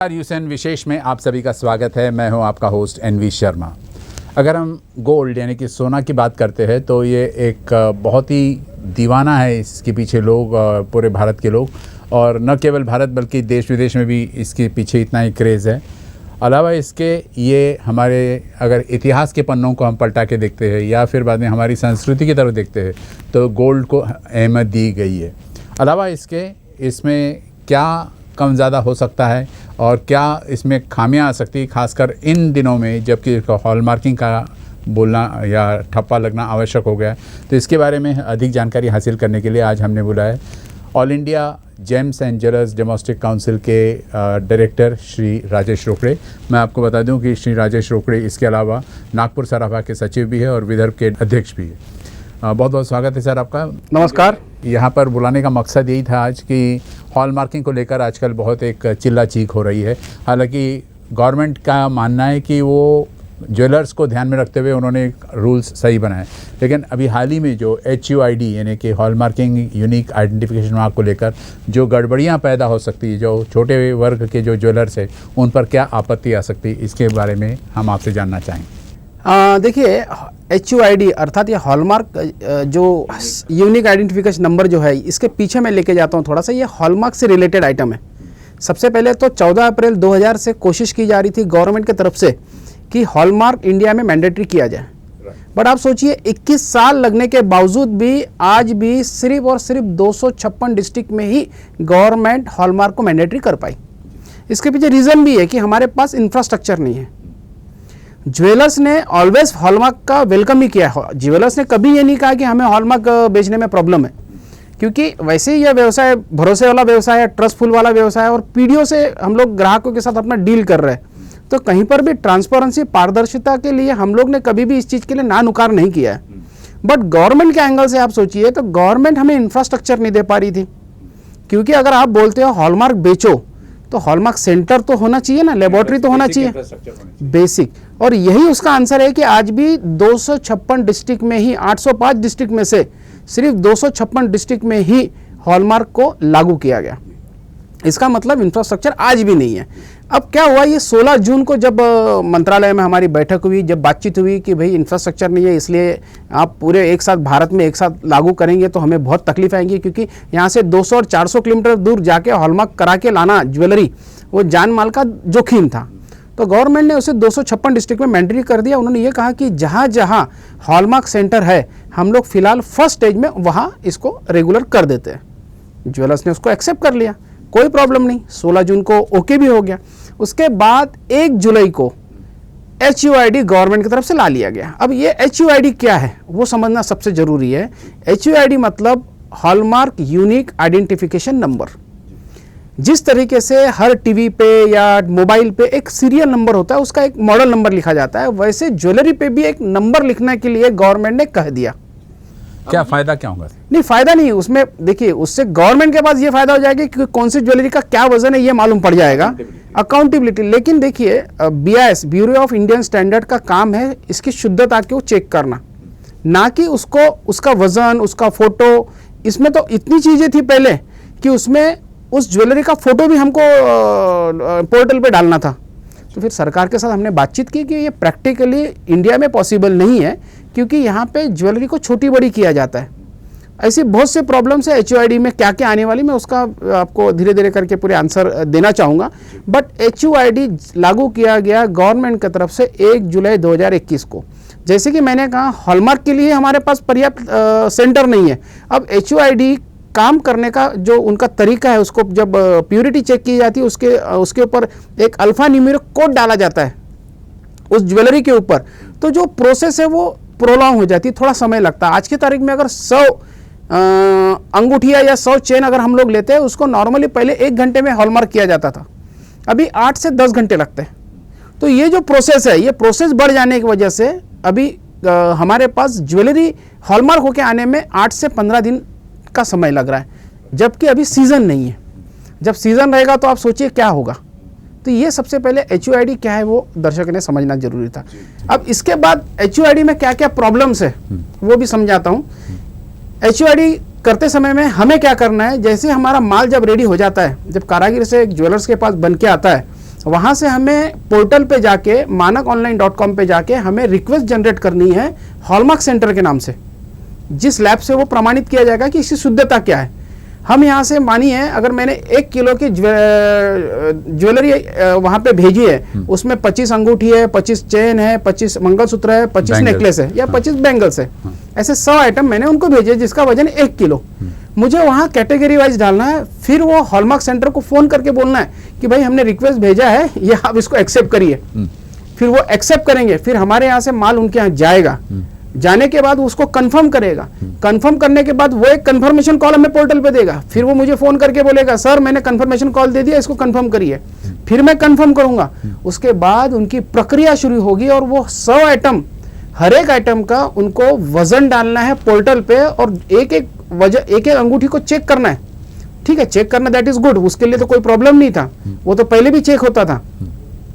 यूएसएन विशेष में आप सभी का स्वागत है। मैं हूं आपका होस्ट एनवी शर्मा। अगर हम गोल्ड यानी कि सोना की बात करते हैं तो ये एक बहुत ही दीवाना है, इसके पीछे लोग, पूरे भारत के लोग, और न केवल भारत बल्कि देश विदेश में भी इसके पीछे इतना ही क्रेज़ है। अलावा इसके ये हमारे अगर इतिहास के पन्नों को हम पलटा के देखते हैं या फिर बाद में हमारी संस्कृति की तरफ देखते हैं तो गोल्ड को अहमियत दी गई है। अलावा इसके इसमें क्या कम ज़्यादा हो सकता है और क्या इसमें खामियां आ सकती है, खासकर इन दिनों में जबकि हॉलमार्किंग का बोलना या ठप्पा लगना आवश्यक हो गया है। तो इसके बारे में अधिक जानकारी हासिल करने के लिए आज हमने बुलाया all India gems and jewellers domestic council के डायरेक्टर श्री राजेश रोकड़े। मैं आपको बता दूं कि श्री राजेश रोकड़े इसके अलावा नागपुर सराफा के सचिव भी है और विदर्भ के अध्यक्ष भी है। बहुत बहुत स्वागत है सर आपका। नमस्कार। यहाँ पर बुलाने का मकसद यही था आज कि हॉलमार्किंग को लेकर आजकल बहुत एक चिल्ला चीख हो रही है। हालांकि गवर्नमेंट का मानना है कि वो ज्वेलर्स को ध्यान में रखते हुए उन्होंने रूल्स सही बनाए, लेकिन अभी हाल ही में जो HUID यानी कि हॉलमार्किंग यूनिक आइडेंटिफिकेशन मार्क को लेकर जो गड़बड़ियाँ पैदा हो सकती है, जो छोटे वर्ग के जो ज्वेलर्स है उन पर क्या आपत्ति आ सकती है, इसके बारे में हम आपसे जानना चाहेंगे। देखिए, HUID अर्थात ये हॉलमार्क जो यूनिक आइडेंटिफिकेशन नंबर जो है, इसके पीछे मैं लेके जाता हूँ थोड़ा सा। ये हॉलमार्क से रिलेटेड आइटम है। सबसे पहले तो 14 अप्रैल 2000 से कोशिश की जा रही थी गवर्नमेंट की तरफ से कि हॉलमार्क इंडिया में मैंडेटरी किया जाए, बट आप सोचिए 21 साल लगने के बावजूद भी आज भी सिर्फ और सिर्फ 256 डिस्ट्रिक्ट में ही गवर्नमेंट हॉलमार्क को मैंडेटरी कर पाई। इसके पीछे रीज़न भी है कि हमारे पास इंफ्रास्ट्रक्चर नहीं है। ज्वेलर्स ने ऑलवेज हॉलमार्क का वेलकम ही किया है। ज्वेलर्स ने कभी ये नहीं कहा कि हमें हॉलमार्क बेचने में प्रॉब्लम है, क्योंकि वैसे ही यह व्यवसाय भरोसे वाला व्यवसाय है, ट्रस्टफुल वाला व्यवसाय है और पीढ़ियों से हम लोग ग्राहकों के साथ अपना डील कर रहे हैं। तो कहीं पर भी ट्रांसपेरेंसी, पारदर्शिता के लिए हम लोग ने कभी भी इस चीज़ के लिए ना नुकार नहीं किया है। बट गवर्नमेंट के एंगल से आप सोचिए तो गवर्नमेंट हमें इंफ्रास्ट्रक्चर नहीं दे पा रही थी, क्योंकि अगर आप बोलते हो हॉलमार्क बेचो तो हॉलमार्क सेंटर तो होना चाहिए ना, लेबोरेटरी तो होना चाहिए, बेसिक। और यही उसका आंसर है कि आज भी 256 डिस्ट्रिक्ट में ही, 805 डिस्ट्रिक्ट में से सिर्फ 256 डिस्ट्रिक्ट में ही हॉलमार्क को लागू किया गया। इसका मतलब इंफ्रास्ट्रक्चर आज भी नहीं है। अब क्या हुआ, ये 16 जून को जब मंत्रालय में हमारी बैठक हुई, जब बातचीत हुई कि भाई इंफ्रास्ट्रक्चर नहीं है, इसलिए आप पूरे एक साथ भारत में एक साथ लागू करेंगे तो हमें बहुत तकलीफ आएंगी, क्योंकि यहाँ से 200 और 400 किलोमीटर दूर जाके हॉलमार्क करा के लाना ज्वेलरी, वो जान माल का जोखिम था। तो गवर्नमेंट ने उसे 256 डिस्ट्रिक्ट में मैंडेटरी कर दिया। उन्होंने ये कहा कि जहाँ जहाँ हॉलमार्क सेंटर है हम लोग फिलहाल फर्स्ट स्टेज में वहाँ इसको रेगुलर कर देते हैं। ज्वेलर्स ने उसको एक्सेप्ट कर लिया, कोई प्रॉब्लम नहीं। 16 जून को ओके भी हो गया। उसके बाद 1 जुलाई को HUID गवर्नमेंट की तरफ से ला लिया गया। अब ये HUID क्या है वो समझना सबसे ज़रूरी है। HUID मतलब हॉलमार्क यूनिक आइडेंटिफिकेशन नंबर। जिस तरीके से हर टीवी पे या मोबाइल पे एक सीरियल नंबर होता है, उसका एक मॉडल नंबर लिखा जाता है, वैसे ज्वेलरी पे भी एक नंबर लिखने के लिए गवर्नमेंट ने कह दिया। क्या फ़ायदा क्या होगा? नहीं, फ़ायदा नहीं उसमें। देखिए, उससे गवर्नमेंट के पास ये फ़ायदा हो जाएगा कि कौन सी ज्वेलरी का क्या वजन है ये मालूम पड़ जाएगा, अकाउंटेबिलिटी। लेकिन देखिए, BIS bureau of Indian standard का काम है इसकी शुद्धता को चेक करना, ना कि उसको उसका वजन, उसका फ़ोटो। इसमें तो इतनी चीज़ें थी पहले कि उसमें उस ज्वेलरी का फ़ोटो भी हमको पोर्टल पे डालना था। तो फिर सरकार के साथ हमने बातचीत की कि ये प्रैक्टिकली इंडिया में पॉसिबल नहीं है, क्योंकि यहाँ पे ज्वेलरी को छोटी बड़ी किया जाता है। ऐसी बहुत से प्रॉब्लम्स है HUID में, क्या क्या आने वाली, मैं उसका आपको धीरे धीरे करके पूरे आंसर देना चाहूँगा। बट HUID लागू किया गया गवर्नमेंट की तरफ से 1 जुलाई 2021 को। जैसे कि मैंने कहा, हॉलमार्क के लिए हमारे पास पर्याप्त सेंटर नहीं है। अब HUID काम करने का जो उनका तरीका है, उसको जब प्योरिटी चेक की जाती है उसके ऊपर एक अल्फा न्यूमेरिक कोड डाला जाता है उस ज्वेलरी के ऊपर। तो जो प्रोसेस है वो प्रोलॉन्ग हो जाती है, थोड़ा समय लगता है। आज की तारीख में अगर 100 अंगूठिया या 100 चेन अगर हम लोग लेते हैं, उसको नॉर्मली पहले 1 घंटे में हॉलमार्क किया जाता था, अभी 8 से 10 घंटे लगते हैं। तो ये जो प्रोसेस है, ये प्रोसेस बढ़ जाने की वजह से अभी हमारे पास ज्वेलरी हॉलमार्क होके आने में 8 से 15 दिन का समय लग रहा है, जबकि अभी सीज़न नहीं है। जब सीज़न रहेगा तो आप सोचिए क्या होगा। तो ये सबसे पहले HUID क्या है वो दर्शक ने समझना जरूरी था। अब इसके बाद HUID में क्या क्या प्रॉब्लम्स है वो भी समझाता हूँ। HUID करते समय में हमें क्या करना है, जैसे हमारा माल जब रेडी हो जाता है, जब कारागिर से एक ज्वेलर्स के पास बन के आता है, वहाँ से हमें पोर्टल पे जाके manakonline.com पे जाके हमें रिक्वेस्ट जनरेट करनी है हॉलमार्क सेंटर के नाम से, जिस लैब से वो प्रमाणित किया जाएगा कि इसकी शुद्धता क्या है। हम यहाँ से मानिए अगर मैंने 1 किलो की ज्वेलरी वहाँ पे भेजी है, उसमें 25 अंगूठी है, 25 चेन है, 25 मंगलसूत्र है, 25 नेकलेस है या 25 बैंगल्स है, ऐसे 100 आइटम मैंने उनको भेजे जिसका वजन 1 किलो। मुझे वहाँ कैटेगरी वाइज डालना है, फिर वो हॉलमार्क सेंटर को फ़ोन करके बोलना है कि भाई हमने रिक्वेस्ट भेजा है, ये आप इसको एक्सेप्ट करिए। फिर वो एक्सेप्ट करेंगे, फिर हमारे यहाँ से माल उनके यहाँ जाएगा, जाने के बाद उसको कंफर्म करेगा, कंफर्म करने के बाद वो एक कंफर्मेशन कॉल हमें पोर्टल पे देगा, फिर वो मुझे फोन करके बोलेगा सर मैंने कंफर्मेशन कॉल दे दिया, इसको कंफर्म करिए, फिर मैं कंफर्म करूंगा। उसके बाद उनकी प्रक्रिया शुरू होगी और वो 100 आइटम, हर एक आइटम का उनको वजन डालना है पोर्टल पे और एक एक अंगूठी को चेक करना है। ठीक है, चेक करना दैट इज गुड, उसके लिए तो कोई प्रॉब्लम नहीं था, वो तो पहले भी चेक होता था,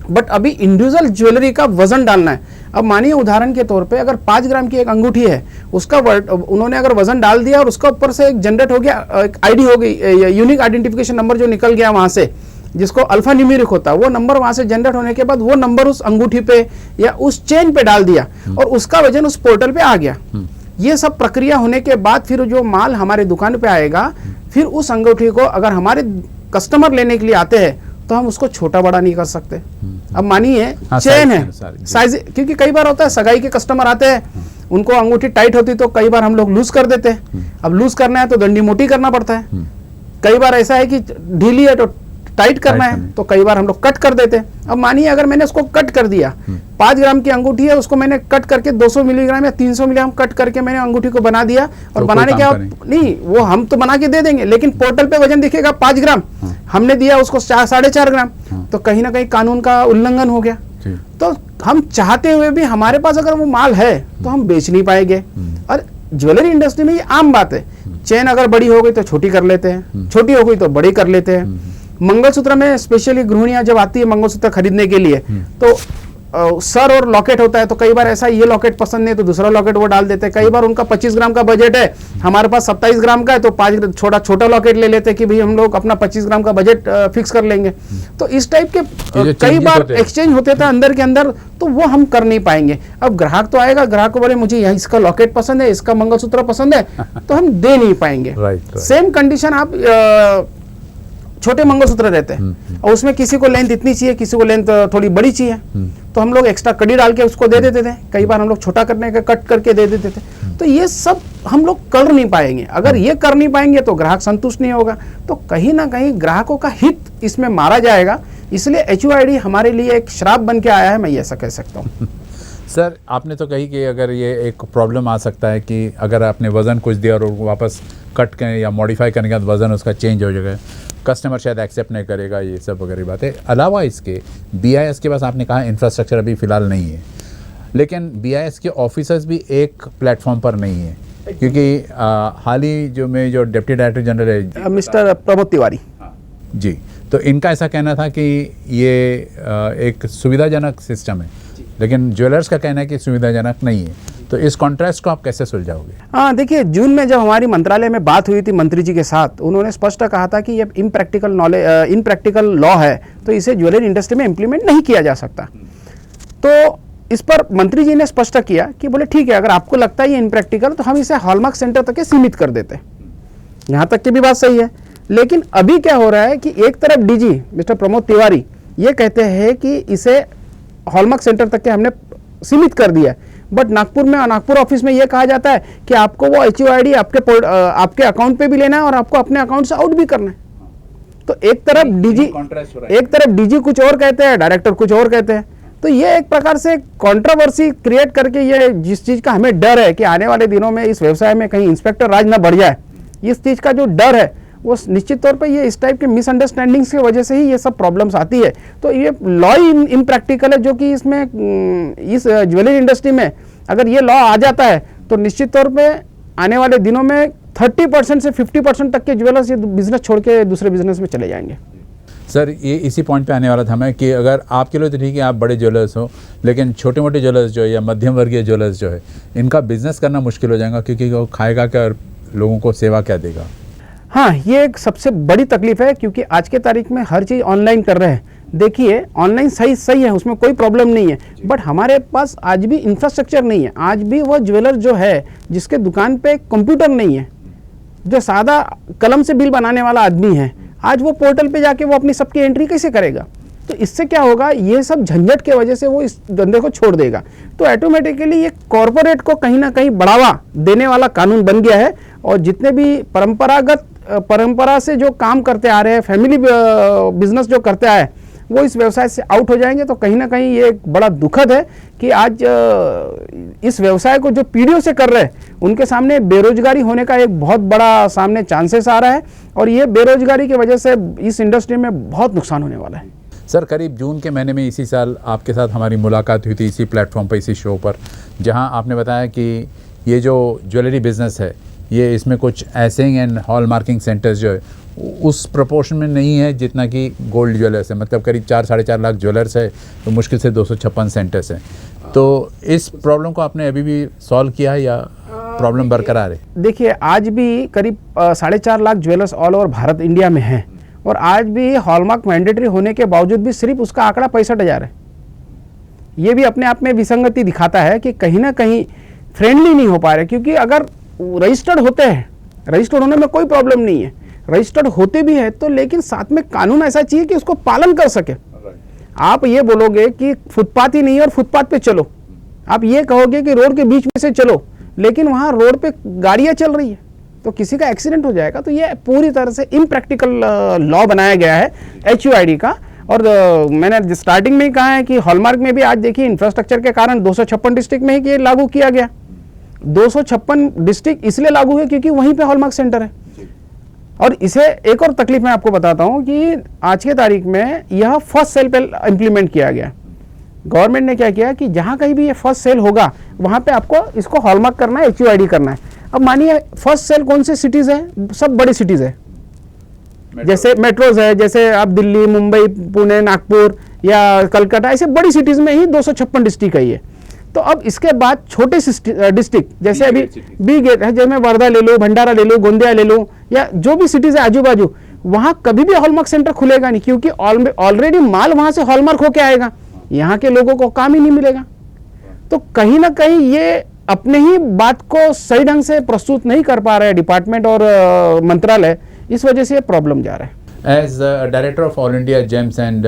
बट अभी इंडिविजुअल ज्वेलरी का वजन डालना है। अब मानिए उदाहरण के तौर पे अगर 5 ग्राम की एक अंगूठी है, उसका उन्होंने अगर वजन डाल दिया और उसका ऊपर से एक जनरेट हो गया, एक आईडी हो गई, यूनिक आइडेंटिफिकेशन नंबर जो निकल गया वहां से, जिसको अल्फा न्यूमेरिक होता है, वो नंबर वहां से जनरेट होने के बाद वो नंबर उस अंगूठी पे या उस चेन पे डाल दिया और उसका वजन उस पोर्टल पे आ गया। ये सब प्रक्रिया होने के बाद फिर जो माल हमारे दुकान पे आएगा, फिर उस अंगूठी को अगर हमारे कस्टमर लेने के लिए आते हैं तो हम उसको छोटा बड़ा नहीं कर सकते। अब मानिए चेन है, साइज, क्योंकि कई बार होता है सगाई के कस्टमर आते हैं, उनको अंगूठी टाइट होती तो कई बार हम लोग लूज कर देते हैं। अब लूज करना है तो डंडी मोटी करना पड़ता है, कई बार ऐसा है कि ढीली है तो टाइट करना है, तो कई बार हम लोग कट कर देते हैं। अब मानिए अगर मैंने उसको कट कर दिया, 5 ग्राम की अंगूठी है, उसको मैंने कट करके 200 मिलीग्राम या 300 मिलीग्राम कट करके मैंने अंगूठी को बना दिया, और तो बनाने के नहीं, वो हम तो बना के दे देंगे, लेकिन पोर्टल पे वजन दिखेगा 5 ग्राम, हमने दिया उसको 4.5 ग्राम, तो कहीं ना कहीं कानून का उल्लंघन हो गया। तो हम चाहते हुए भी हमारे पास अगर वो माल है तो हम बेच नहीं पाएंगे। और ज्वेलरी इंडस्ट्री में ये आम बात है, चेन अगर बड़ी हो गई तो छोटी कर लेते हैं, छोटी हो गई तो बड़ी कर लेते हैं। मंगलसूत्र में स्पेशली गृहिणियां जब आती है मंगलसूत्र खरीदने के लिए, तो सर और लॉकेट होता है, तो कई बार ऐसा ये लॉकेट पसंद नहीं तो दूसरा लॉकेट वो डाल देते हैं। कई बार उनका 25 ग्राम का बजट है, हमारे पास 27 ग्राम का है, तो 5 छोटा लॉकेट ले लेते हैं कि भाई हम लोग अपना 25 ग्राम का बजट फिक्स कर लेंगे। तो इस टाइप के कई बार एक्सचेंज होते थे अंदर के अंदर, तो वो हम कर नहीं पाएंगे। अब ग्राहक तो आएगा, ग्राहक को बोले मुझे यहाँ इसका लॉकेट पसंद है, इसका मंगलसूत्र पसंद है, तो हम दे नहीं पाएंगे। सेम कंडीशन आप छोटे मंगलसूत्र रहते हैं और उसमें किसी को लेंथ इतनी चाहिए, किसी को लेंथ थोड़ी बड़ी चाहिए, तो हम लोग एक्स्ट्रा कड़ी डाल के उसको दे देते थे, कई बार हम लोग छोटा करने का कट करके दे देते थे। तो ये सब हम लोग कर नहीं पाएंगे। अगर ये कर नहीं पाएंगे तो ग्राहक संतुष्ट नहीं होगा, तो कहीं ना कहीं ग्राहकों का हित इसमें मारा जाएगा। इसलिए HUID हमारे लिए एक श्राप बन के आया है, मैं ऐसा कह सकता हूँ। सर आपने तो कही कि अगर ये एक प्रॉब्लम आ सकता है कि अगर आपने वज़न कुछ दिया और वापस कट करें या मॉडिफाई करने के बाद वज़न उसका चेंज हो जाएगा, कस्टमर शायद एक्सेप्ट नहीं करेगा, ये सब वगैरह बातें। अलावा इसके BIS के पास आपने कहा इंफ्रास्ट्रक्चर अभी फ़िलहाल नहीं है, लेकिन BIS के ऑफिसर्स भी एक प्लेटफॉर्म पर नहीं है, क्योंकि हाल ही जो डिप्टी डायरेक्टर जनरल है मिस्टर प्रमोद तिवारी जी, तो इनका ऐसा कहना था कि ये एक सुविधाजनक सिस्टम है, लेकिन ज्वेलर्स का कहना है कि सुविधाजनक नहीं है। तो इस कॉन्ट्रास्ट को आप कैसे सुलझाओगे? हाँ देखिए, जून में जब हमारी मंत्रालय में बात हुई थी मंत्री जी के साथ, उन्होंने स्पष्ट कहा था कि ये इम्प्रैक्टिकल लॉ है, तो इसे ज्वेलरी इंडस्ट्री में इम्प्लीमेंट नहीं किया जा सकता। तो इस पर मंत्री जी ने स्पष्ट किया कि बोले ठीक है, अगर आपको लगता है ये इम्प्रैक्टिकल तो हम इसे हॉलमार्क सेंटर तक सीमित कर देते हैं। यहाँ तक की भी बात सही है, लेकिन अभी क्या हो रहा है कि एक तरफ DG मिस्टर प्रमोद तिवारी ये कहते हैं कि इसे हॉलमार्क सेंटर तक के हमने सीमित कर दिया है, बट नागपुर ऑफिस में ये कहा जाता है कि आपको वो HUID आपके अकाउंट पे भी लेना है और आपको अपने अकाउंट से आउट भी करना है। तो एक तरफ DG कुछ और कहते हैं, डायरेक्टर कुछ और कहते हैं। तो ये एक प्रकार से कंट्रोवर्सी क्रिएट करके, ये जिस चीज का हमें डर है कि आने वाले दिनों में इस व्यवसाय में कहीं इंस्पेक्टर राज ना बढ़ जाए, इस चीज का जो डर है वो निश्चित तौर पे ये इस टाइप के मिसअंडरस्टैंडिंग्स की वजह से ही ये सब प्रॉब्लम्स आती है। तो ये लॉ इम्प्रैक्टिकल है, जो कि इसमें इस ज्वेलरी इंडस्ट्री में अगर ये लॉ आ जाता है तो निश्चित तौर पे आने वाले दिनों में 30% से 50% तक के ज्वेलर्स ये बिजनेस छोड़ के दूसरे बिजनेस में चले जाएंगे। सर ये इसी पॉइंट पे आने वाला था मैं कि अगर आपके लिए तो ठीक है आप बड़े ज्वेलर्स हो, लेकिन छोटे मोटे ज्वेलर्स जो है या मध्यम वर्गीय ज्वेलर्स जो है, इनका बिजनेस करना मुश्किल हो जाएगा, क्योंकि वो खाएगा क्या और लोगों को सेवा क्या देगा। हाँ, ये एक सबसे बड़ी तकलीफ है, क्योंकि आज के तारीख में हर चीज़ ऑनलाइन कर रहे हैं। देखिए ऑनलाइन सही है, उसमें कोई प्रॉब्लम नहीं है, बट हमारे पास आज भी इंफ्रास्ट्रक्चर नहीं है। आज भी वो ज्वेलर जो है जिसके दुकान पे कंप्यूटर नहीं है, जो सादा कलम से बिल बनाने वाला आदमी है, आज वो पोर्टल पे जाके वो अपनी सबकी एंट्री कैसे करेगा? तो इससे क्या होगा, ये सब झंझट के वजह से वो इस धंधे को छोड़ देगा। तो ऑटोमेटिकली ये कॉरपोरेट को कहीं ना कहीं बढ़ावा देने वाला कानून बन गया है, और जितने भी परंपरा से जो काम करते आ रहे हैं, फैमिली बिजनेस जो करते आए, वो इस व्यवसाय से आउट हो जाएंगे। तो कहीं ना कहीं ये एक बड़ा दुखद है कि आज इस व्यवसाय को जो पीढ़ियों से कर रहे हैं, उनके सामने बेरोजगारी होने का एक बहुत बड़ा सामने चांसेस आ रहा है, और ये बेरोजगारी की वजह से इस इंडस्ट्री में बहुत नुकसान होने वाला है। सर, करीब जून के महीने में इसी साल आपके साथ हमारी मुलाकात हुई थी इसी प्लेटफॉर्म पर, इसी शो पर, जहां आपने बताया कि ये जो ज्वेलरी बिज़नेस है, ये इसमें कुछ एसिंग एंड हॉल मार्किंग सेंटर्स जो है उस प्रोपोर्शन में नहीं है जितना कि गोल्ड ज्वेलर्स है। मतलब करीब 4-4.5 लाख ज्वेलर्स है, तो मुश्किल से 256 सेंटर्स हैं। तो इस प्रॉब्लम को आपने अभी भी सॉल्व किया है या प्रॉब्लम बरकरार है? देखिए, आज भी करीब 4.5 lakh jewellers all over Bharat India में हैं, और आज भी हॉलमार्क मैंडेटरी होने के बावजूद भी सिर्फ उसका आंकड़ा 65,000 है। ये भी अपने आप में विसंगति दिखाता है कि कहीं ना कहीं फ्रेंडली नहीं हो पा रहे, क्योंकि अगर रजिस्टर्ड होते हैं, रजिस्टर्ड होने में कोई प्रॉब्लम नहीं है, रजिस्टर्ड होते भी है तो, लेकिन साथ में कानून ऐसा चाहिए कि उसको पालन कर सके। आप ये बोलोगे कि फुटपाथ ही नहीं है और फुटपाथ पे चलो, आप ये कहोगे कि रोड के बीच में से चलो, लेकिन वहाँ रोड पे गाड़ियाँ चल रही है तो किसी का एक्सीडेंट हो जाएगा। तो ये पूरी तरह से इम्प्रैक्टिकल लॉ बनाया गया है HUID का। और मैंने स्टार्टिंग में ही कहा है कि हॉलमार्क में भी आज देखिए इंफ्रास्ट्रक्चर के कारण 256 डिस्ट्रिक्ट में ही ये लागू किया गया। 256 डिस्ट्रिक्ट इसलिए लागू है क्योंकि वहीं पे हॉलमार्क सेंटर है। और इसे एक और तकलीफ मैं आपको बताता हूँ कि आज के तारीख में यह फर्स्ट सेल पे इम्प्लीमेंट किया गया। गवर्नमेंट ने क्या किया कि जहाँ कहीं भी ये फर्स्ट सेल होगा वहाँ पे आपको इसको हॉलमार्क करना है, HUID करना है। अब मानिए फर्स्ट सेल कौन से सिटीज़ है? सब बड़ी सिटीज़ है, जैसे मेट्रोज है, जैसे आप दिल्ली, मुंबई, पुणे, नागपुर या कलकत्ता, ऐसे बड़ी सिटीज़ में ही 256 डिस्ट्रिक्ट है ये। तो अब इसके बाद छोटे डिस्ट्रिक्ट जैसे अभी बी गेट है, जैसे मैं वर्धा ले लूँ, भंडारा ले लूँ, गोंदिया ले लूँ, या जो भी सिटीज़ है आजू बाजू, वहाँ कभी भी हॉलमार्क सेंटर खुलेगा नहीं, क्योंकि ऑलरेडी माल वहाँ से हॉलमार्क होके आएगा, यहाँ के लोगों को काम ही नहीं मिलेगा। तो कहीं ना कहीं ये अपने ही बात को सही ढंग से प्रस्तुत नहीं कर पा रहे हैं डिपार्टमेंट और मंत्रालय, इस वजह से ये प्रॉब्लम जा रहा है। As director of all India gems and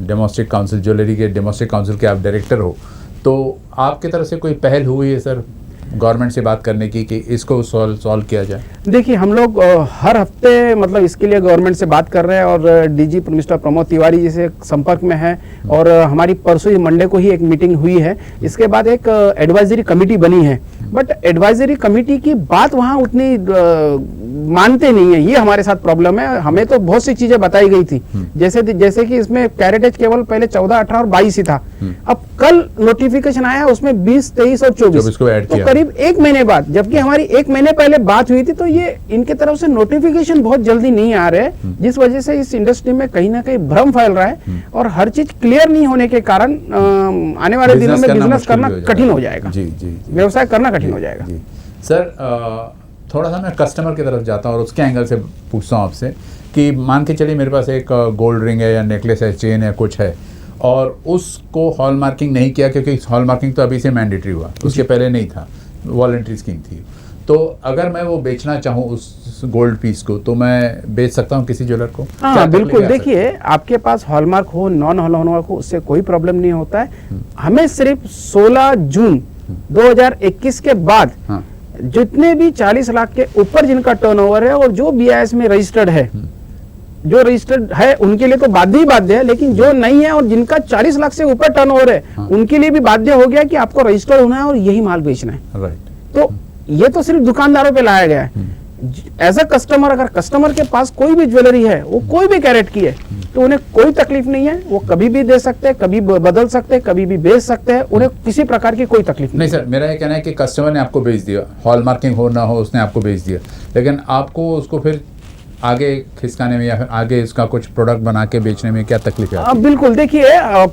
domestic council, jewellery के डेमोस्टिक काउंसिल के आप डायरेक्टर हो, तो आपकी तरफ से कोई पहल हुई है सर गवर्नमेंट से बात करने की कि इसको सॉल्व किया जाए? देखिए, हम लोग हर हफ्ते मतलब इसके लिए गवर्नमेंट से बात कर रहे हैं, और DG मिस्टर प्रमोद तिवारी जी से संपर्क में है, और हमारी परसों ही मंडे को ही एक मीटिंग हुई है। इसके बाद एक एडवाइजरी कमेटी बनी है, बट एडवाइजरी कमेटी की बात वहाँ उतनी मानते नहीं है। ये हमारे साथ प्रॉब्लम है। हमें तो बहुत सी चीजें बताई गई थी, जैसे कि इसमें कैरेटेज केवल पहले 14, 18 और 22 ही था। अब कल नोटिफिकेशन आया उसमें 20, 23 और 24 तो करीब 1 महीने बाद, जबकि हमारी 1 महीने पहले बात हुई थी। तो ये इनके तरफ से नोटिफिकेशन बहुत जल्दी नहीं आ रहे, जिस वजह से इस इंडस्ट्री में कहीं ना कहीं भ्रम फैल रहा है, और हर चीज क्लियर नहीं होने के कारण आने वाले दिनों में बिजनेस करना कठिन हो जाएगा, व्यवसाय करना कठिन हो जाएगा। सर, थोड़ा सा मैं कस्टमर की तरफ जाता हूँ और उसके एंगल से पूछता हूँ आपसे कि मान के चलिए मेरे पास एक गोल्ड रिंग है या नेकलेस है, चेन है, कुछ है, और उसको हॉल मार्किंग नहीं किया, क्योंकि हॉल मार्किंग तो अभी से मैंडेटरी हुआ, उसके पहले नहीं था, वॉलंटरी स्कीम थी। तो अगर मैं वो बेचना चाहूँ उस गोल्ड पीस को, तो मैं बेच सकता हूँ किसी ज्वेलर को? हाँ बिल्कुल। देखिए, आपके पास हॉलमार्क हो, नॉन हॉलमार्क हो, उससे कोई प्रॉब्लम नहीं होता है। हमें सिर्फ 16 जून 2021 के बाद जितने भी 40 लाख के ऊपर जिनका टर्नओवर है और जो BIS में रजिस्टर्ड है, जो रजिस्टर्ड है उनके लिए तो बाध्य है, लेकिन जो नहीं है और जिनका 40 लाख से ऊपर टर्नओवर है, उनके लिए भी बाध्य हो गया कि आपको रजिस्टर्ड होना है और यही माल बेचना है। तो ये तो सिर्फ दुकानदारों पे लाया गया है। एज अ कस्टमर, अगर कस्टमर के पास कोई भी ज्वेलरी है, वो कोई भी कैरेट की है, तो उन्हें कोई तकलीफ नहीं है। वो कभी भी दे सकते हैं, कभी बदल सकते हैं, कभी भी बेच सकते हैं, उन्हें किसी प्रकार की कोई तकलीफ नहीं। सर, मेरा ये कहना है कि कस्टमर ने आपको बेच दिया, हॉल मार्किंग हो ना हो, उसने आपको बेच दिया, लेकिन आपको उसको फिर आगे खिसकाने में या फिर आगे इसका कुछ प्रोडक्ट बना के बेचने में क्या तकलीफ है? बिल्कुल। देखिए,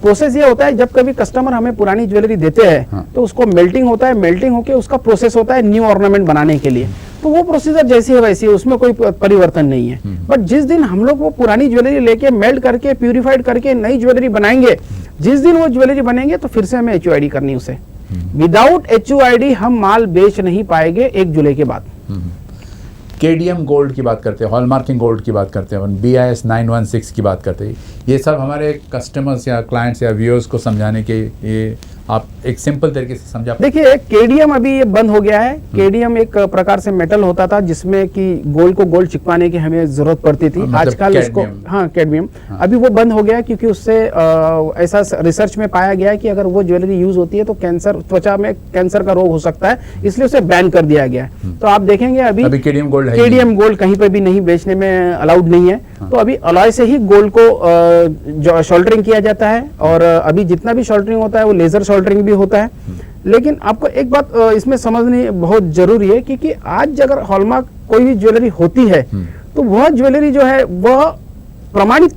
प्रोसेस ये होता है, जब कभी कस्टमर हमें पुरानी ज्वेलरी देते हैं तो उसको मेल्टिंग होता है, मेल्टिंग होके उसका प्रोसेस होता है न्यू ऑर्नामेंट बनाने के लिए। तो वो प्रोसीजर जैसी है वैसी है, उसमें कोई परिवर्तन नहीं है। बट जिस दिन हम लोग वो पुरानी ज्वेलरी लेके मेल्ट करके प्यूरिफाइड करके नई ज्वेलरी बनाएंगे, जिस दिन वो ज्वेलरी बनेंगे तो फिर से हमें HUID करनी उसे। विदाउट HUID हम माल बेच नहीं पाएंगे 1 जुलाई के बाद। KDM गोल्ड की बात करते हैं, हॉलमार्किंग गोल्ड की बात करते हैं, BIS 916 की बात करते हैं, ये सब हमारे कस्टमर्स या क्लाइंट्स या व्यूअर्स को समझाने के ये आप एक सिंपल तरीके से समझा। देखिए KDM अभी ये बंद हो गया है। KDM एक प्रकार से मेटल होता था जिसमें कि गोल्ड को गोल्ड चिपकाने की हमें जरूरत पड़ती थी। मतलब आजकल इसको कैडमियम अभी वो बंद हो गया है, क्योंकि उससे ऐसा रिसर्च में पाया गया है कि अगर वो ज्वेलरी यूज होती है तो कैंसर, त्वचा में कैंसर का रोग हो सकता है, इसलिए उसे बैन कर दिया गया है। तो आप देखेंगे अभी KDM गोल्ड कहीं पर भी नहीं बेचने में अलाउड नहीं है। तो अभी अलॉय से ही गोल्ड को शॉल्टरिंग किया जाता है, और अभी जितना भी शॉल्टरिंग होता है वो लेजर शॉल्टरिंग भी होता है। लेकिन आपको एक बात इसमें समझनी बहुत जरूरी है कि आज अगर हॉलमार्क कोई भी ज्वेलरी होती है तो वह ज्वेलरी जो है वह प्रमाणित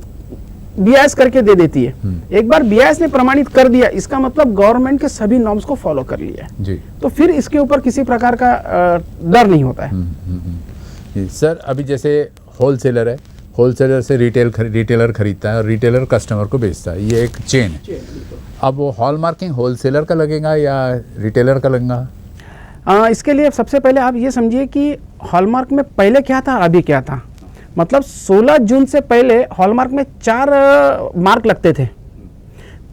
BIS करके दे देती है। एक बार BIS ने प्रमाणित कर दिया, इसका मतलब गवर्नमेंट के सभी नॉर्म्स को फॉलो कर लिया है जी। तो फिर इसके ऊपर किसी प्रकार का डर नहीं होता है। सर अभी जैसे होलसेलर है, होलसेलर से रिटेलर खरीदता है और रिटेलर कस्टमर को बेचता है, ये एक चेन है। अब वो हॉलमार्किंग होलसेलर का लगेगा या रिटेलर का लगेगा? इसके लिए सबसे पहले आप ये समझिए कि हॉलमार्क में पहले क्या था अभी क्या था। मतलब 16 जून से पहले हॉलमार्क में 4 मार्क लगते थे।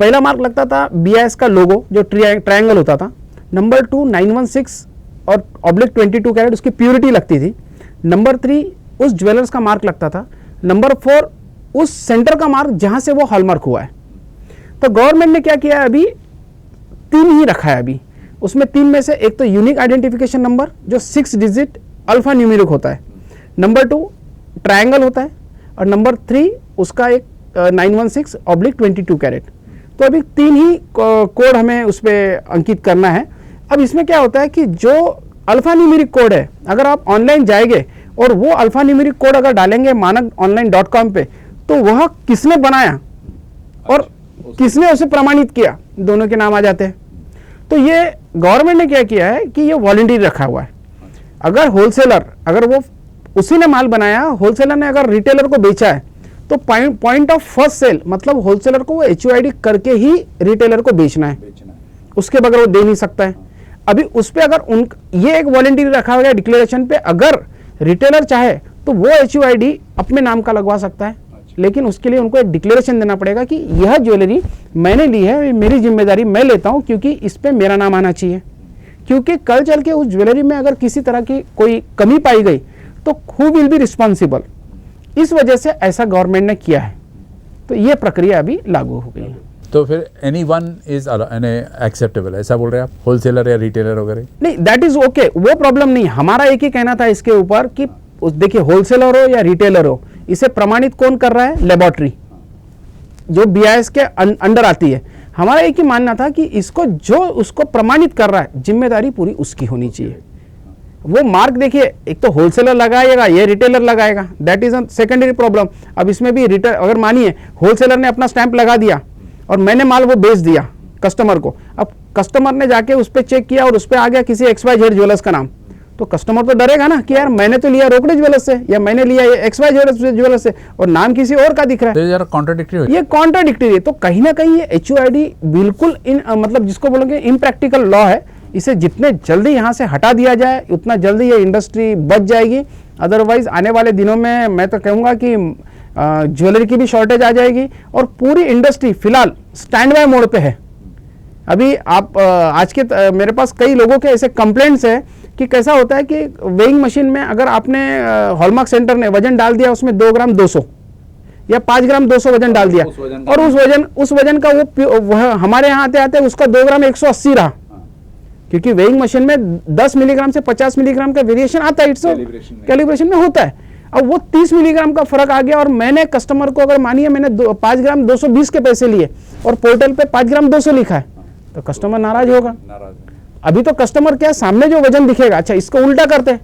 पहला मार्क लगता था BIS का लोगो जो ट्रायंगल होता था। नंबर 2 916 और /22 कैरेट उसकी प्योरिटी लगती थी। नंबर 3 उस ज्वेलर्स का मार्क लगता था। नंबर 4 उस सेंटर का मार्क जहां से वो हॉलमार्क हुआ है। तो गवर्नमेंट ने क्या किया है, अभी 3 ही रखा है। अभी उसमें 3 में से एक तो यूनिक आइडेंटिफिकेशन नंबर जो 6 डिजिट अल्फा न्यूमेरिक होता है, नंबर 2 ट्रायंगल होता है, और नंबर 3 उसका एक 916/22 कैरेट। तो अभी 3 ही कोड हमें उस पर अंकित करना है। अब इसमें क्या होता है कि जो अल्फा न्यूमेरिक कोड है, अगर आप ऑनलाइन जाएंगे और वो अल्फा न्यूमेरिक कोड अगर डालेंगे manak-online.com पे, तो वह किसने बनाया और किसने उसे प्रमाणित किया, दोनों के नाम आ जाते हैं। तो ये गवर्नमेंट ने क्या किया है कि ये वॉलंटरी रखा हुआ है। अगर होलसेलर, अगर वो उसी ने माल बनाया, होलसेलर ने अगर रिटेलर को बेचा है, तो पॉइंट ऑफ फर्स्ट सेल मतलब होलसेलर को वो HUID करके ही रिटेलर को बेचना है, उसके बगैर वो दे नहीं सकता है। अभी उस पर अगर ये एक वॉलंटरी रखा हुआ है डिक्लेरेशन पे, अगर रिटेलर चाहे तो वो HUID अपने नाम का लगवा सकता है, लेकिन उसके लिए उनको एक डिक्लेरेशन देना पड़ेगा कि यह ज्वेलरी मैंने ली है, मेरी जिम्मेदारी मैं लेता हूं, क्योंकि इस पे मेरा नाम आना चाहिए। क्योंकि कल चल के उस ज्वेलरी में अगर किसी तरह की कोई कमी पाई गई तो हु विल बी रिस्पॉन्सिबल। इस वजह से ऐसा गवर्नमेंट ने किया है। तो ये प्रक्रिया अभी लागू हो गई है। तो फिर anyone is acceptable, ऐसा बोल रहे हैं आप, होलसेलर या रिटेलर वगैरह? नहीं, दैट इज ओके, वो प्रॉब्लम नहीं। हमारा एक ही कहना था इसके ऊपर कि देखिए होलसेलर हो या रिटेलर हो, इसे प्रमाणित कौन कर रहा है? लेबोरेटरी जो BIS के अंडर आती है। हमारा एक ही मानना था कि इसको जो उसको प्रमाणित कर रहा है जिम्मेदारी पूरी उसकी होनी चाहिए। वो मार्क देखिए, एक तो होलसेलर लगाएगा, ये रिटेलर लगाएगा, that is a secondary problem. अब इसमें भी अगर मानिए होलसेलर ने अपना स्टैंप लगा दिया और मैंने माल वो बेच दिया कस्टमर को, अब कस्टमर ने जाके उस पर चेक किया और उस पर आ गया किसी XYZ ज्वेलर्स का नाम, तो कस्टमर तो डरेगा ना कि यार मैंने तो लिया रोकड़े ज्वेलर्स से या मैंने लिया XYZ ज्वेलर्स से और नाम किसी और का दिख रहा है। तो ये कॉन्ट्राडिक्टरी, ये कॉन्ट्राडिक्टरी है। तो कहीं ना कहीं ये HUID बिल्कुल मतलब जिसको बोलेंगे इम्प्रैक्टिकल लॉ है। इसे जितने जल्दी यहाँ से हटा दिया जाए उतना जल्दी ये इंडस्ट्री बच जाएगी। अदरवाइज आने वाले दिनों में मैं तो कहूँगा कि ज्वेलरी की भी शॉर्टेज आ जाएगी और पूरी इंडस्ट्री फिलहाल स्टैंड बाय मोड पे है। अभी आप आज के मेरे पास कई लोगों के ऐसे कंप्लेंट्स है कि कैसा होता है कि वेइंग मशीन में अगर आपने हॉलमार्क सेंटर ने वजन डाल दिया, उसमें 2 ग्राम 200 या 5 ग्राम 200 वजन डाल दिया और उस वजन का वह हमारे यहाँ आते आते उसका 2 ग्राम 180 रहा, क्योंकि वेइंग मशीन में 10 मिलीग्राम से 50 मिलीग्राम का वेरिएशन आता है, इट्स कैलिब्रेशन में होता है। अब वो 30 मिलीग्राम का फर्क आ गया और मैंने कस्टमर को अगर मानिए मैंने 5 ग्राम 220 के पैसे लिए और पोर्टल पे 5 ग्राम 200 लिखा है, तो कस्टमर नाराज होगा। अभी तो कस्टमर क्या, सामने जो वजन दिखेगा, अच्छा इसको उल्टा करते हैं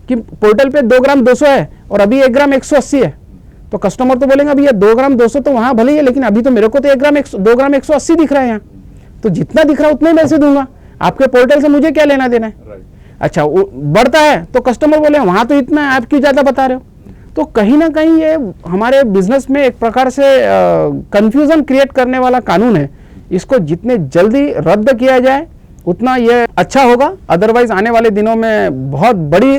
कि पोर्टल पे 2 ग्राम 200 है और अभी 1 ग्राम 180 है, तो कस्टमर तो बोलेंगे अभी ये 2 ग्राम 200 तो वहां भले ही है, लेकिन अभी तो मेरे को तो 2 ग्राम 180 दिख रहा है यहाँ, तो जितना दिख रहा है उतना ही मैं से दूंगा, आपके पोर्टल से मुझे क्या लेना देना है। अच्छा वो बढ़ता है तो कस्टमर बोले वहाँ तो इतना है, आप क्यों ज़्यादा बता रहे हो। तो कहीं ना कहीं ये हमारे बिजनेस में एक प्रकार से कंफ्यूजन क्रिएट करने वाला कानून है। इसको जितने जल्दी रद्द किया जाए उतना ये अच्छा होगा, अदरवाइज आने वाले दिनों में बहुत बड़ी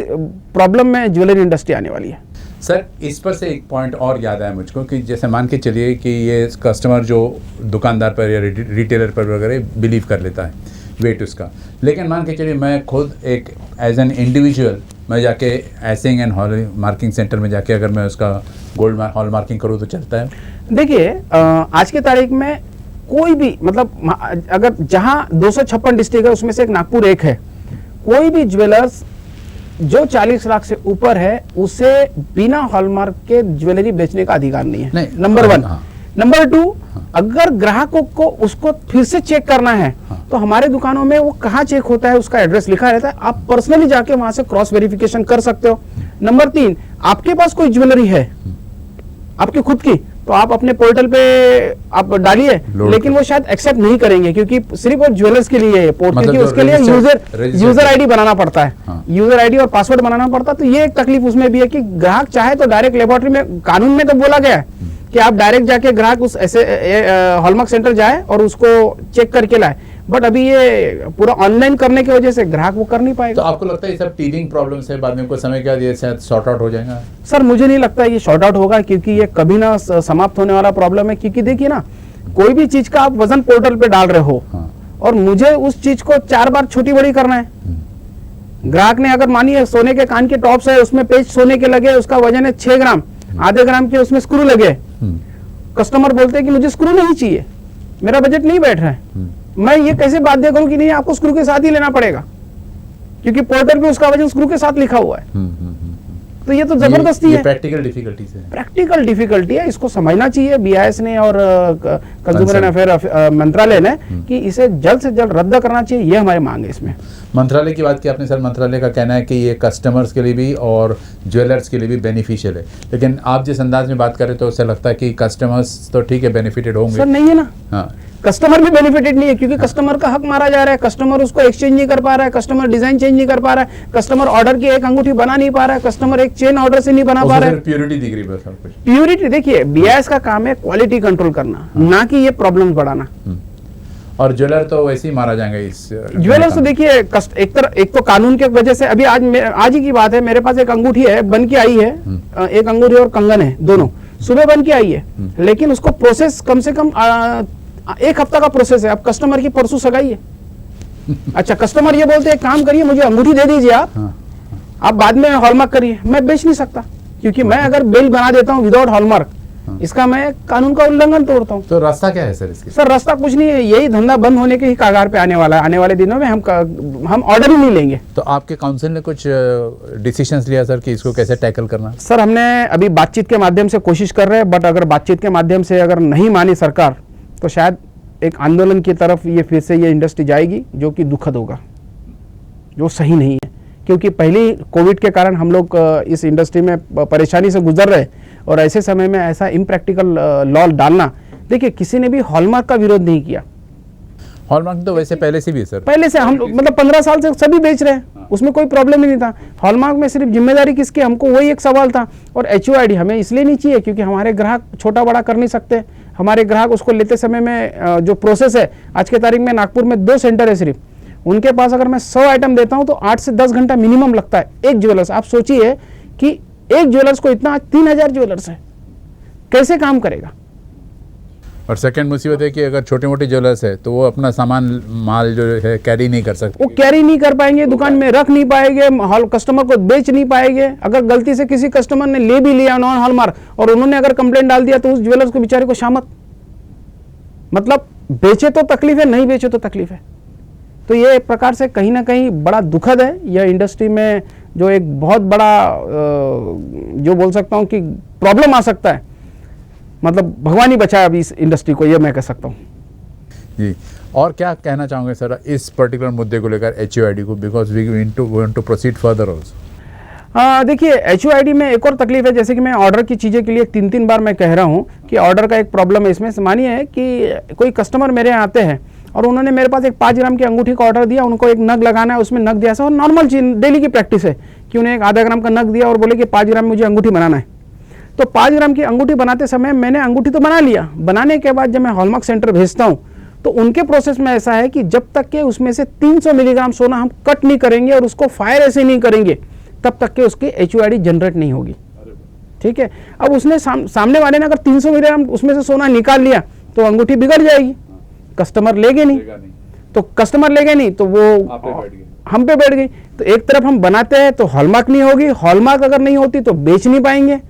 प्रॉब्लम में ज्वेलरी इंडस्ट्री आने वाली है। सर इस पर से एक पॉइंट और याद आया मुझको कि जैसे मान के चलिए कि ये कस्टमर जो दुकानदार पर या रिटेलर पर वगैरह बिलीव कर लेता है वेट उसका, लेकिन मान के चलिए मैं खुद एक एज एन इंडिविजुअल मैं जाके एसिंग एंड हॉल मार्किंग सेंटर में जाके अगर मैं उसका गोल्ड हॉल मार्किंग करूँ तो चलता है? देखिए आज की तारीख में कोई भी मतलब अगर जहां 256 डिस्ट्रिक्ट है उसमें से एक नागपुर एक है, कोई भी ज्वेलर्स जो 40 लाख से ऊपर है उसे बिना हॉलमार्क के ज्वेलरी बेचने का अधिकार नहीं है। नंबर 1। नंबर 2, अगर ग्राहकों को उसको फिर से चेक करना है तो हमारे दुकानों में वो कहाँ चेक होता है उसका एड्रेस लिखा रहता है, आप पर्सनली जाके वहां से क्रॉस वेरिफिकेशन कर सकते हो। नंबर 3, आपके पास कोई ज्वेलरी है आपकी खुद की तो आप अपने पोर्टल पे आप डालिए, लेकिन वो शायद एक्सेप्ट नहीं करेंगे क्योंकि सिर्फ वो ज्वेलर्स के लिए है पोर्टल, क्योंकि उसके लिए यूजर आईडी बनाना पड़ता है, यूजर आईडी और पासवर्ड बनाना पड़ता है। तो ये एक तकलीफ उसमें भी है कि ग्राहक चाहे तो डायरेक्ट लेबोरेटरी में, कानून में तो बोला गया है कि आप डायरेक्ट जाके ग्राहक उस ऐसे हॉलमार्क सेंटर जाए और उसको चेक करके लाए, बट अभी ये पूरा ऑनलाइन करने की वजह से ग्राहक वो कर नहीं पाएगा। तो आपको लगता है ये सब टीलिंग प्रॉब्लम्स है, बाद में कुछ समय के बाद ये शायद सॉर्ट आउट हो जाएगा? सर मुझे नहीं लगता ये शॉर्ट आउट होगा, क्योंकि ये कभी ना समाप्त होने वाला प्रॉब्लम है। क्योंकि देखिए ना, कोई भी चीज का आप वजन पोर्टल पे डाल रहे हो और मुझे उस चीज को 4 बार छोटी बड़ी करना है। ग्राहक ने अगर मानिए सोने के कान के टॉप्स है, उसमें पेच सोने के लगे, उसका वजन है 6 ग्राम, आधे ग्राम के उसमें स्क्रू लगे, कस्टमर बोलते हैं कि मुझे स्क्रू नहीं चाहिए, मेरा बजट नहीं बैठ रहा है, मैं ये कैसे बाध्य करूं कि नहीं आपको स्क्रू के साथ ही लेना पड़ेगा, क्योंकि पोर्टल पे उसका वजन स्क्रू के साथ लिखा हुआ है। तो ये तो जबरदस्ती है, प्रैक्टिकल डिफिकल्टी है, प्रैक्टिकल डिफिकल्टी है। इसको समझना चाहिए BIS ने और कंज्यूमर अफेयर मंत्रालय ने कि इसे जल्द से जल्द रद्द करना चाहिए, ये हमारी मांग है। इसमें मंत्रालय की बात की आपने सर, मंत्रालय का कहना है कि ये कस्टमर्स के लिए भी और ज्वेलर्स के लिए भी बेनिफिशियल है, लेकिन आप जिस अंदाज में बात करें तो उससे लगता है कि कस्टमर्स तो ठीक है बेनिफिटेड होंगे। सर नहीं है ना, हाँ कस्टमर भी बेनिफिटेड नहीं है, क्योंकि कस्टमर का हक मारा जा रहा है, कस्टमर उसको एक्सचेंज नहीं कर पा रहा है, कस्टमर डिजाइन चेंज नहीं कर पा रहा है, कस्टमर ऑर्डर की एक अंगूठी बना नहीं पा रहा है, कस्टमर एक चेन ऑर्डर से नहीं बना पा रहा है। प्योरिटी दिख रही है, प्योरिटी देखिए BIS का काम है क्वालिटी कंट्रोल करना, ना कि ये प्रॉब्लम बढ़ाना। और ज्वेलर तो वैसे ही मारा जाएगा इस ज्वेलर तो देखिए एक तो कानून के वजह से, अभी आज ही की बात है, मेरे पास एक अंगूठी है बन के आई है, एक अंगूठी और कंगन है, दोनों सुबह बन के आई है, लेकिन उसको प्रोसेस कम से कम 1 हफ्ता का प्रोसेस है। अब कस्टमर की परसों सगाई है, अच्छा कस्टमर ये बोलते हैं काम करिए मुझे अंगूठी दे दीजिए आप बाद में हॉलमार्क करिए, मैं बेच नहीं सकता, क्योंकि मैं अगर बिल बना देता हूँ विदाउट हॉलमार्क, इसका मैं कानून का उल्लंघन तोड़ता हूँ। तो रास्ता क्या है सर इसके? सर रास्ता कुछ नहीं है, यही धंधा बंद होने के ही कगार पे आने वाला है। आने वाले दिनों में हम ऑर्डर ही नहीं लेंगे। तो आपके काउंसिल ने कुछ डिसीजंस लिया सर कि इसको कैसे टैकल करना? सर हमने अभी बातचीत के माध्यम से कोशिश कर रहे हैं, बट अगर बातचीत के माध्यम से अगर नहीं मानी सरकार तो शायद एक आंदोलन की तरफ ये फिर से ये इंडस्ट्री जाएगी, जो कि दुखद होगा, जो सही नहीं है। क्योंकि पहले कोविड के कारण हम लोग इस इंडस्ट्री में परेशानी से गुजर रहे, और ऐसे समय में ऐसा इम्प्रैक्टिकल लॉ डालना, देखिए किसी ने भी हॉलमार्क का विरोध नहीं किया। हॉलमार्क तो वैसे पहले से भी है सर, पहले से हम मतलब 15 साल से सभी बेच रहे हैं, उसमें कोई प्रॉब्लम ही नहीं था। हॉलमार्क में सिर्फ जिम्मेदारी किसकी, हमको वही एक सवाल था। और HUID हमें इसलिए नहीं चाहिए क्योंकि हमारे ग्राहक छोटा बड़ा कर नहीं सकते, हमारे ग्राहक उसको लेते समय में जो प्रोसेस है, आज के तारीख में नागपुर में 2 सेंटर है सिर्फ, उनके पास अगर मैं 100 आइटम देता हूं तो 8 से 10 घंटा मिनिमम लगता है एक ज्वेलर्स। आप सोचिए कि एक ज्वेलर्स को इतना, 3000 ज्वेलर्स है, कैसे काम करेगा। और सेकंड मुसीबत है कि अगर छोटे मोटे ज्वेलर्स है तो वो अपना सामान माल जो है कैरी नहीं कर सकते, वो कैरी नहीं कर पाएंगे, दुकान में रख नहीं पाएंगे, कस्टमर को बेच नहीं पाएंगे। अगर गलती से किसी कस्टमर ने ले भी लिया नॉन हॉलमार्क और उन्होंने अगर कंप्लेंट डाल दिया तो उस ज्वेलर्स को बेचारे को शामत, मतलब बेचे तो तकलीफ है, नहीं बेचे तो तकलीफ है। तो ये एक प्रकार से कहीं ना कहीं बड़ा दुखद है। यह इंडस्ट्री में जो एक बहुत बड़ा जो बोल सकता हूँ कि प्रॉब्लम आ सकता है, मतलब भगवान ही बचाए अभी इस इंडस्ट्री को, ये मैं कह सकता हूँ जी। और क्या कहना चाहोगे सर इस पर्टिकुलर मुद्दे को लेकर HUID को, because we want to proceed further also? देखिए HUID में एक और तकलीफ है, जैसे कि मैं ऑर्डर की चीज़ें के लिए 3-3 बार मैं कह रहा हूँ कि ऑर्डर का एक प्रॉब्लम है इसमें। मानिए कि कोई कस्टमर मेरे यहाँ आते हैं और उन्होंने मेरे पास एक 5 ग्राम की अंगूठी का ऑर्डर दिया, उनको एक नग लगाना है, उसमें नग दिया और नॉर्मल चीज डेली की प्रैक्टिस है कि उन्हें एक आधा ग्राम का नग दिया और बोले कि 5 ग्राम मुझे अंगूठी बनाना है। तो 5 ग्राम की अंगूठी बनाते समय मैंने अंगूठी तो बना लिया, बनाने के बाद जब मैं हॉलमार्क सेंटर भेजता हूँ तो उनके प्रोसेस में ऐसा है कि जब तक के उसमें से 300 मिलीग्राम सोना हम कट नहीं करेंगे और उसको फायर ऐसे नहीं करेंगे तब तक के उसकी HUID जनरेट नहीं होगी। ठीक है, अब उसने सामने वाले ने अगर 300 मिलीग्राम उसमें से सोना निकाल लिया तो अंगूठी बिगड़ जाएगी, कस्टमर लेंगे नहीं, तो कस्टमर लेंगे नहीं तो वो हम पे बैठ गई। तो एक तरफ हम बनाते हैं तो हॉलमार्क नहीं होगी, हॉलमार्क अगर नहीं होती तो बेच नहीं पाएंगे,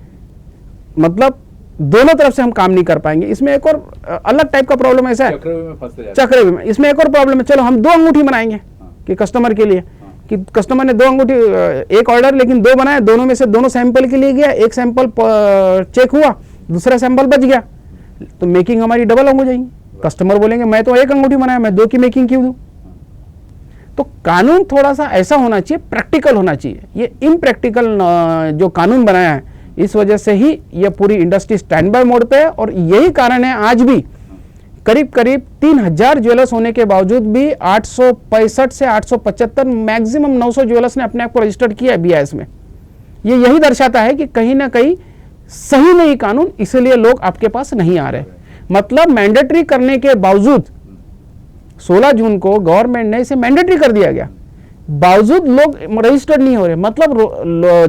मतलब दोनों तरफ से हम काम नहीं कर पाएंगे। इसमें एक और अलग टाइप का प्रॉब्लम ऐसा है, चक्रव्यूह में इसमें एक और प्रॉब्लम है। चलो हम 2 अंगूठी बनाएंगे कि कस्टमर के लिए, कि कस्टमर ने 2 अंगूठी, एक ऑर्डर लेकिन 2 बनाए, दोनों में से दोनों सैंपल के लिए गया, एक सैंपल चेक हुआ, दूसरा सैंपल बच गया, तो मेकिंग हमारी डबल हो जाएगी। कस्टमर बोलेंगे मैं तो 1 अंगूठी बनाया, मैं 2 की मेकिंग क्यों दूं? तो कानून थोड़ा सा ऐसा होना चाहिए, प्रैक्टिकल होना चाहिए। ये इम्प्रैक्टिकल जो कानून बनाया है इस वजह से ही ये पूरी इंडस्ट्री स्टैंड बाय मोड पे है। और यही कारण है आज भी करीब 3000 ज्वेलर्स होने के बावजूद भी 865 से 875 मैक्सिमम 900 ज्वेलर्स ने अपने आप को रजिस्टर्ड किया है BIS में। ये यही दर्शाता है कि कहीं ना कहीं सही नहीं कानून, इसलिए लोग आपके पास नहीं आ रहे। मतलब मैंडेटरी करने के बावजूद 16 जून को गवर्नमेंट ने इसे मैंडेटरी कर दिया गया, बावजूद लोग रजिस्टर्ड नहीं हो रहे। मतलब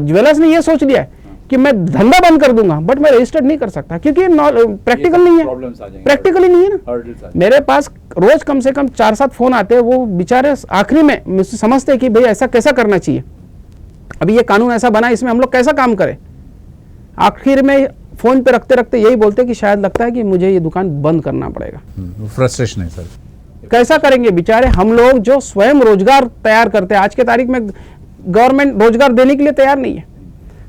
ज्वेलर्स ने यह सोच लिया है कि मैं धंधा बंद कर दूंगा बट मैं रजिस्टर्ड नहीं कर सकता, क्योंकि प्रैक्टिकल नहीं है, प्रैक्टिकली नहीं है ना। मेरे पास रोज कम से कम 4-7 फोन आते हैं, वो बेचारे आखिरी में मुझसे समझते हैं कि भाई ऐसा कैसा करना चाहिए, अभी ये कानून ऐसा बना, इसमें हम लोग कैसा काम करें। आखिर में फोन पे रखते रखते यही बोलते कि शायद लगता है कि मुझे ये दुकान बंद करना पड़ेगा। फ्रस्ट्रेशन है सर, कैसा करेंगे बेचारे हम लोग जो स्वयं रोजगार तैयार करते हैं। आज के तारीख में गवर्नमेंट रोजगार देने के लिए तैयार नहीं है,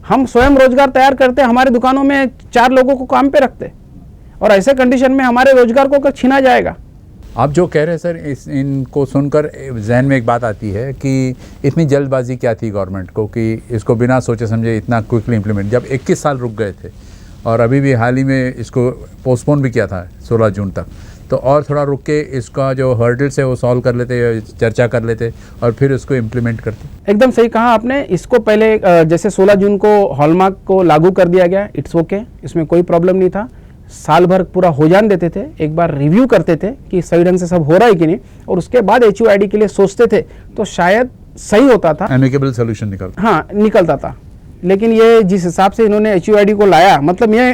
हम स्वयं रोजगार तैयार करते, हमारे दुकानों में 4 लोगों को काम पे रखते, और ऐसे कंडीशन में हमारे रोजगार को अगर छीना जाएगा। आप जो कह रहे हैं सर, इनको सुनकर जहन में एक बात आती है कि इतनी जल्दबाजी क्या थी गवर्नमेंट को कि इसको बिना सोचे समझे इतना क्विकली इम्प्लीमेंट, जब 21 साल रुक गए थे और अभी भी हाल ही में इसको पोस्टपोन भी किया था 16 जून तक, तो और थोड़ा रुक के इसका जो हर्डल्स है वो सॉल्व कर लेते, चर्चा कर लेते और फिर उसको इम्प्लीमेंट करते। एकदम सही कहा आपने। इसको पहले जैसे 16 जून को हॉलमार्क को लागू कर दिया गया, इट्स ओके, इसमें कोई प्रॉब्लम नहीं था। साल भर पूरा हो जान देते थे, एक बार रिव्यू करते थे कि सही ढंग से सब हो रहा है कि नहीं, और उसके बाद HUID के लिए सोचते थे तो शायद सही होता था, एमिकेबल सोल्यूशन निकलता था। लेकिन ये जिस हिसाब से इन्होंने HUID को लाया, मतलब ये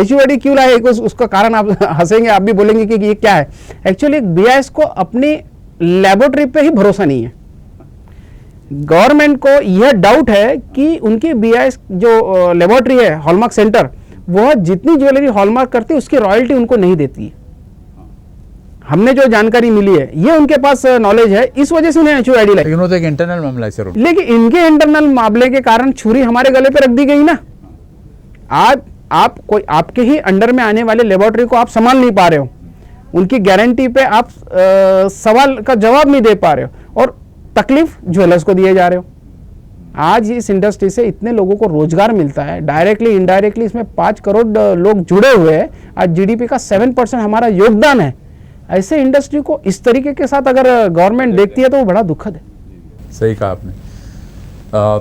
HUID क्यों लाया उसका कारण आप हंसेंगे, आप भी बोलेंगे कि ये क्या है। एक्चुअली BIS को अपनी लेबोरेटरी पे ही भरोसा नहीं है। गवर्नमेंट को यह डाउट है कि उनकी BIS जो लेबोरेटरी है हॉलमार्क सेंटर, वह जितनी ज्वेलरी हॉलमार्क करती है उसकी रॉयल्टी उनको नहीं देती है। हमने जो जानकारी मिली है ये उनके पास नॉलेज है, इस वजह से उन्हें HUID लाई। लेकिन वो तो एक इंटरनल मामला है सर। लेकिन इनके इंटरनल मामले के कारण छुरी हमारे गले पे रख दी गई ना। आज आप कोई आपके ही अंडर में आने वाले लेबोरेटरी को आप संभाल नहीं पा रहे हो, उनकी गारंटी पे आप सवाल का जवाब नहीं दे पा रहे हो, और तकलीफ ज्वेलर्स को दिए जा रहे हो। आज इस इंडस्ट्री से इतने लोगों को रोजगार मिलता है, डायरेक्टली इनडायरेक्टली इसमें 5 करोड़ लोग जुड़े हुए हैं। आज GDP का 7% हमारा योगदान है। ऐसे इंडस्ट्री को इस तरीके के साथ अगर गवर्नमेंट देखती है तो वो बड़ा दुखद है। सही कहा आपने।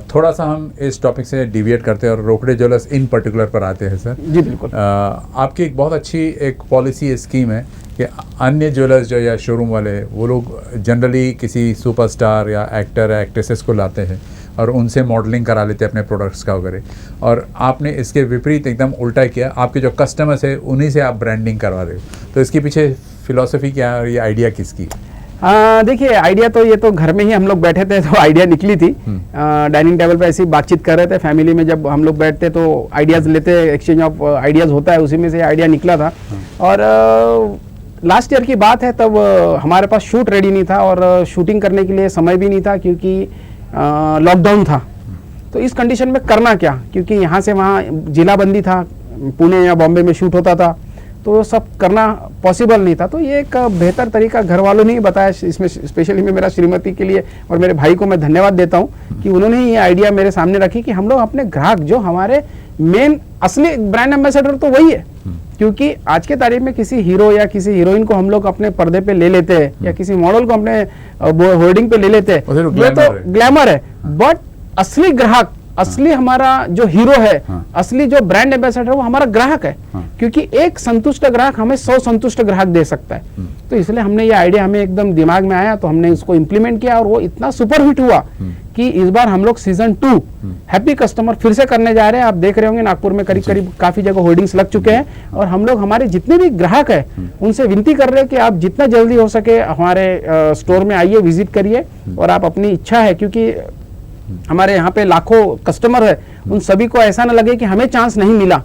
थोड़ा सा हम इस टॉपिक से डिविएट करते हैं और रोकड़े ज्वेलर्स इन पर्टिकुलर पर आते हैं सर। जी बिल्कुल। आपकी एक बहुत अच्छी एक पॉलिसी स्कीम है कि अन्य ज्वेलर्स जो या शोरूम वाले वो लोग जनरली किसी सुपरस्टार या एक्टर या एक्ट्रेसेस को लाते हैं और उनसे मॉडलिंग करा लेते हैं अपने प्रोडक्ट्स का वगैरह, और आपने इसके विपरीत एकदम उल्टा किया, आपके जो कस्टमर्स है उन्हीं से आप ब्रांडिंग करवा रहे हो। तो इसके पीछे फिलॉसफी क्या है और ये आइडिया किसकी? देखिए आइडिया तो ये तो घर में ही हम लोग बैठे थे तो आइडिया निकली थी। डाइनिंग टेबल पे ऐसी बातचीत कर रहे थे फैमिली में, जब हम लोग बैठते तो आइडियाज़ लेते, एक्सचेंज ऑफ आइडियाज़ होता है, उसी में से आइडिया निकला था। और लास्ट ईयर की बात है, तब हमारे पास शूट रेडी नहीं था और शूटिंग करने के लिए समय भी नहीं था क्योंकि लॉकडाउन था। तो इस कंडीशन में करना क्या, क्योंकि यहाँ से वहाँ जिलाबंदी था, पुणे या बॉम्बे में शूट होता था, तो सब करना पॉसिबल नहीं था। तो ये एक बेहतर तरीका घर वालों ने ही बताया, इसमें स्पेशली मैं मेरा श्रीमती के लिए और मेरे भाई को मैं धन्यवाद देता हूँ कि उन्होंने ये आइडिया मेरे सामने रखी कि हम लोग अपने ग्राहक, जो हमारे मेन असली ब्रांड एम्बेसडर तो वही है, क्योंकि आज के तारीख में किसी हीरो या किसी हीरोइन को हम लोग अपने पर्दे पे ले लेते हैं या किसी मॉडल को अपने होर्डिंग पे ले लेते हैं, ये तो ग्लैमर है। बट असली ग्राहक, असली हमारा जो हीरो है, असली जो ब्रांड एम्बेसडर है, वो हमारा ग्राहक है। क्योंकि एक संतुष्ट ग्राहक हमें 100 संतुष्ट ग्राहक दे सकता है। तो इसलिए हमने ये आइडिया हमें एकदम दिमाग में आया, तो हमने इसको इम्प्लीमेंट किया और वो इतना सुपर हिट हुआ कि इस बार हम लोग सीजन 2 हैप्पी कस्टमर फिर से करने जा रहे हैं। आप देख रहे होंगे नागपुर में करीब करीब काफी जगह होर्डिंग्स लग चुके हैं, और हम लोग हमारे जितने भी ग्राहक हैं उनसे विनती कर रहे हैं कि आप जितना जल्दी हो सके हमारे स्टोर में आइए, विजिट करिए, और आप अपनी इच्छा है, क्योंकि हमारे यहाँ पे लाखों कस्टमर है, उन सभी को ऐसा ना लगे कि हमें चांस नहीं मिला,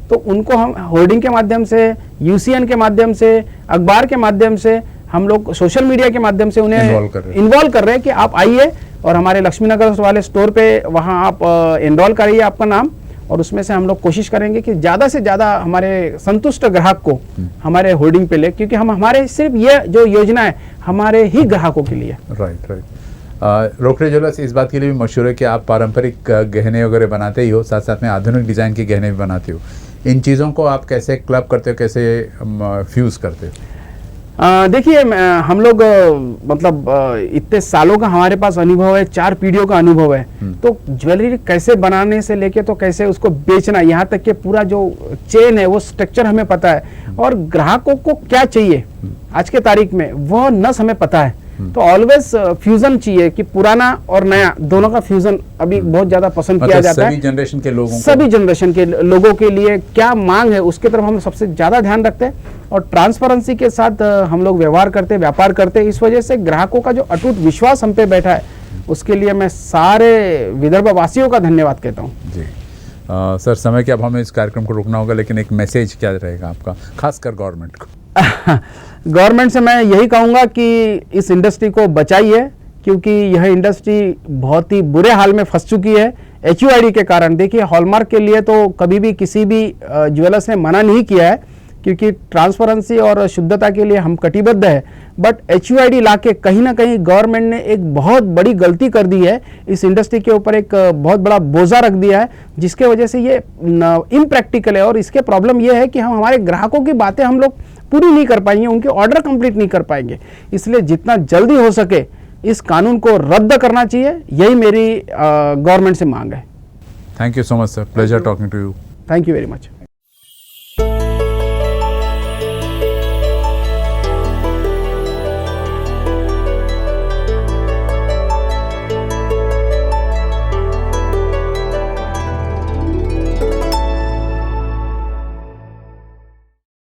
तो उनको हम होर्डिंग के माध्यम से, यूसीएन के माध्यम से, अखबार के माध्यम से, हम लोग सोशल मीडिया के माध्यम से उन्हें इन्वॉल्व कर रहे हैं कि आप आइए और हमारे लक्ष्मी नगर वाले स्टोर पे वहाँ आप एनरोल करिए आपका नाम, और उसमें से हम लोग कोशिश करेंगे कि ज़्यादा से ज़्यादा हमारे संतुष्ट ग्राहक को हमारे होर्डिंग पे ले, क्योंकि हम हमारे सिर्फ ये जो योजना है हमारे ही ग्राहकों के लिए। राइट। रोकड़े ज्वेलर्स इस बात के लिए भी मशहूर है कि आप पारंपरिक गहने वगैरह बनाते ही हो, साथ साथ में आधुनिक डिज़ाइन के गहने भी बनाते हो। इन चीज़ों को आप कैसे क्लब करते हो, कैसे फ्यूज़ करते हो? देखिए, हम लोग मतलब इतने सालों का हमारे पास अनुभव है, 4 पीढ़ियों का अनुभव है, तो ज्वेलरी कैसे बनाने से लेके तो कैसे उसको बेचना, यहाँ तक के पूरा जो चेन है वो स्ट्रक्चर हमें पता है, और ग्राहकों को क्या चाहिए आज के तारीख में वह नस हमें पता है। तो ऑलवेज फ्यूजन चाहिए कि पुराना और नया दोनों का फ्यूजन अभी बहुत ज्यादा पसंद किया जाता है। सभी जनरेशन के लोगों के लिए क्या मांग है उसके तरफ हम सबसे ज्यादा ध्यान रखते हैं, और ट्रांसपेरेंसी के साथ हम लोग व्यवहार करते हैं, व्यापार करते हैं। इस वजह से ग्राहकों का जो अटूट विश्वास हम पे बैठा है, उसके लिए मैं सारे विदर्भ वासियों का धन्यवाद कहता हूँ। जी सर, समय के अब हमें इस कार्यक्रम को रोकना होगा, लेकिन एक मैसेज क्या रहेगा आपका, खासकर गवर्नमेंट को? गवर्नमेंट से मैं यही कहूँगा कि इस इंडस्ट्री को बचाइए, क्योंकि यह इंडस्ट्री बहुत ही बुरे हाल में फंस चुकी है HUID के कारण। देखिए, हॉलमार्क के लिए तो कभी भी किसी भी ज्वेलर्स ने मना नहीं किया है, क्योंकि ट्रांसपेरेंसी और शुद्धता के लिए हम कटिबद्ध है। बट HUID लाके कहीं ना कहीं गवर्नमेंट ने एक बहुत बड़ी गलती कर दी है, इस इंडस्ट्री के ऊपर एक बहुत बड़ा बोझा रख दिया है, जिसके वजह से ये इम्प्रैक्टिकल है। और इसके प्रॉब्लम ये है कि हम हमारे ग्राहकों की बातें हम लोग पूरी नहीं कर पाएंगे, उनके ऑर्डर कंप्लीट नहीं कर पाएंगे। इसलिए जितना जल्दी हो सके इस कानून को रद्द करना चाहिए, यही मेरी गवर्नमेंट से मांग है। Thank you so much sir, pleasure talking to you. Thank you very much.